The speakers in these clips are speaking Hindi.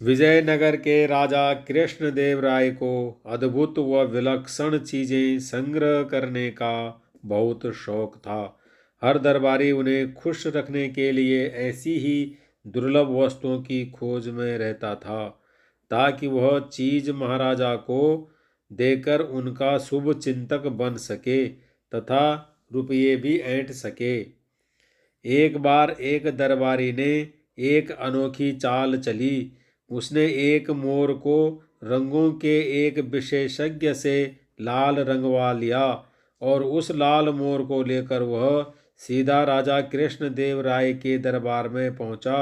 विजयनगर के राजा कृष्णदेव राय को अद्भुत व विलक्षण चीजें संग्रह करने का बहुत शौक था। हर दरबारी उन्हें खुश रखने के लिए ऐसी ही दुर्लभ वस्तुओं की खोज में रहता था, ताकि वह चीज महाराजा को देकर उनका शुभ चिंतक बन सके तथा रुपये भी ऐंठ सके। एक बार एक दरबारी ने एक अनोखी चाल चली। उसने एक मोर को रंगों के एक विशेषज्ञ से लाल रंगवा लिया और उस लाल मोर को लेकर वह सीधा राजा कृष्णदेव राय के दरबार में पहुंचा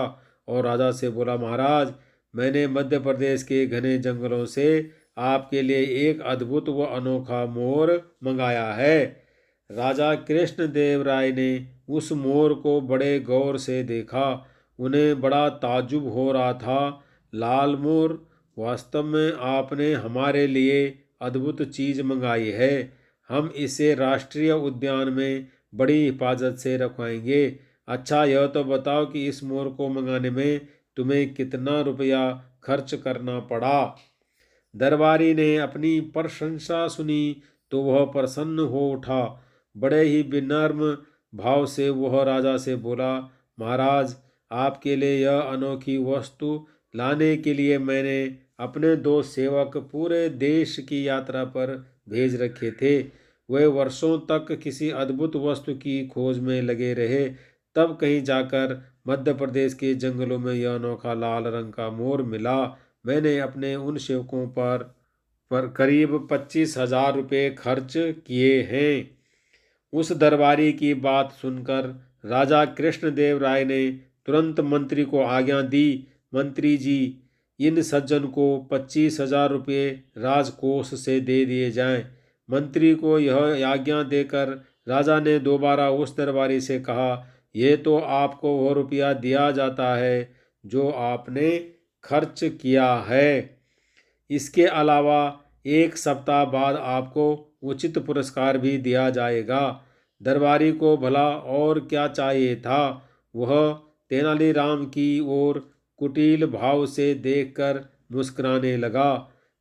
और राजा से बोला, महाराज, मैंने मध्य प्रदेश के घने जंगलों से आपके लिए एक अद्भुत व अनोखा मोर मंगाया है। राजा कृष्णदेव राय ने उस मोर को बड़े गौर से देखा। उन्हें बड़ा ताज्जुब हो रहा था। लाल मोर, वास्तव में आपने हमारे लिए अद्भुत चीज मंगाई है। हम इसे राष्ट्रीय उद्यान में बड़ी हिफाजत से रखवाएंगे। अच्छा, यह तो बताओ कि इस मोर को मंगाने में तुम्हें कितना रुपया खर्च करना पड़ा। दरबारी ने अपनी प्रशंसा सुनी तो वह प्रसन्न हो उठा। बड़े ही विनम्र भाव से वह राजा से बोला, महाराज, आपके लिए यह अनोखी वस्तु लाने के लिए मैंने अपने 2 सेवक पूरे देश की यात्रा पर भेज रखे थे। वे वर्षों तक किसी अद्भुत वस्तु की खोज में लगे रहे। तब कहीं जाकर मध्य प्रदेश के जंगलों में यह अनोखा लाल रंग का मोर मिला। मैंने अपने उन सेवकों पर करीब 25,000 रुपये खर्च किए हैं। उस दरबारी की बात सुनकर राजा कृष्णदेव राय ने तुरंत मंत्री को आज्ञा दी, मंत्री जी, इन सज्जन को 25,000 रुपये राजकोष से दे दिए जाएं। मंत्री को यह आज्ञा देकर राजा ने दोबारा उस दरबारी से कहा, यह तो आपको वह रुपया दिया जाता है जो आपने खर्च किया है। इसके अलावा 1 सप्ताह बाद आपको उचित पुरस्कार भी दिया जाएगा। दरबारी को भला और क्या चाहिए था। वह तेनालीराम की ओर कुटिल भाव से देखकर मुस्कुराने लगा।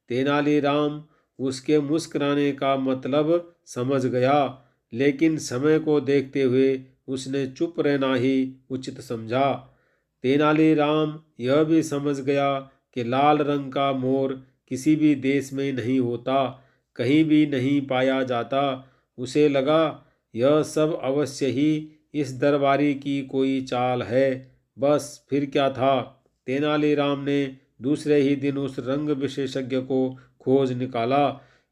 तेनालीराम उसके मुस्कुराने का मतलब समझ गया, लेकिन समय को देखते हुए उसने चुप रहना ही उचित समझा। तेनालीराम यह भी समझ गया कि लाल रंग का मोर किसी भी देश में नहीं होता, कहीं भी नहीं पाया जाता। उसे लगा यह सब अवश्य ही इस दरबारी की कोई चाल है। बस फिर क्या था, तेनालीराम ने दूसरे ही दिन उस रंग विशेषज्ञ को खोज निकाला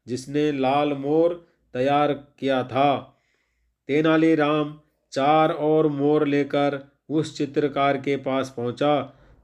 जिसने लाल मोर तैयार किया था। तेनालीराम 4 और मोर लेकर उस चित्रकार के पास पहुंचा।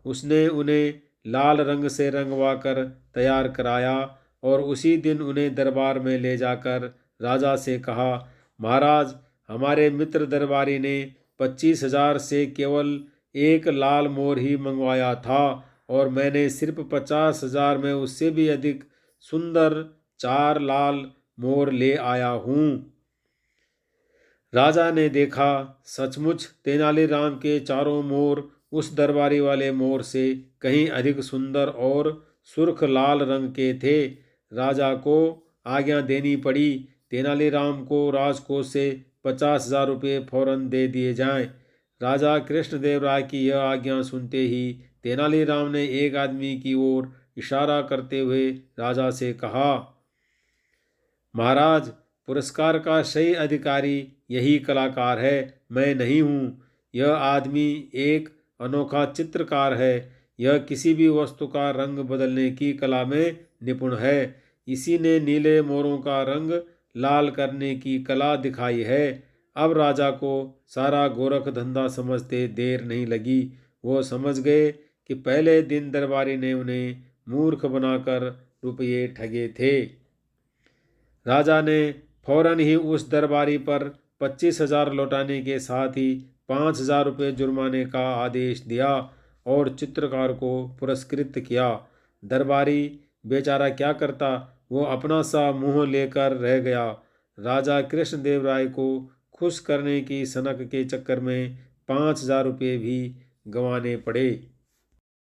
उसने उन्हें लाल रंग से रंगवा कर तैयार कराया और उसी दिन उन्हें दरबार में ले जाकर राजा से कहा, महाराज, हमारे मित्र दरबारी ने 25,000 से केवल एक लाल मोर ही मंगवाया था और मैंने सिर्फ 50,000 में उससे भी अधिक सुंदर 4 लाल मोर ले आया हूँ। राजा ने देखा, सचमुच तेनालीराम के चारों मोर उस दरबारी वाले मोर से कहीं अधिक सुंदर और सुर्ख लाल रंग के थे। राजा को आज्ञा देनी पड़ी, तेनालीराम को राजकोष से 50,000 रुपये फौरन दे दिए जाएं। राजा कृष्णदेव राय की यह आज्ञा सुनते ही तेनालीराम ने एक आदमी की ओर इशारा करते हुए राजा से कहा, महाराज, पुरस्कार का सही अधिकारी यही कलाकार है, मैं नहीं हूँ। यह आदमी एक अनोखा चित्रकार है। यह किसी भी वस्तु का रंग बदलने की कला में निपुण है। इसी ने नीले मोरों का रंग लाल करने की कला दिखाई है। अब राजा को सारा गोरख धंधा समझते देर नहीं लगी। वो समझ गए कि पहले दिन दरबारी ने उन्हें मूर्ख बनाकर रुपये ठगे थे। राजा ने फौरन ही उस दरबारी पर 25,000 लौटाने के साथ ही 5,000 रुपये जुर्माने का आदेश दिया और चित्रकार को पुरस्कृत किया। दरबारी बेचारा क्या करता, वो अपना सा मुंह लेकर रह गया। राजा कृष्णदेव राय को खुश करने की सनक के चक्कर में 5,000 रुपये भी गंवाने पड़े।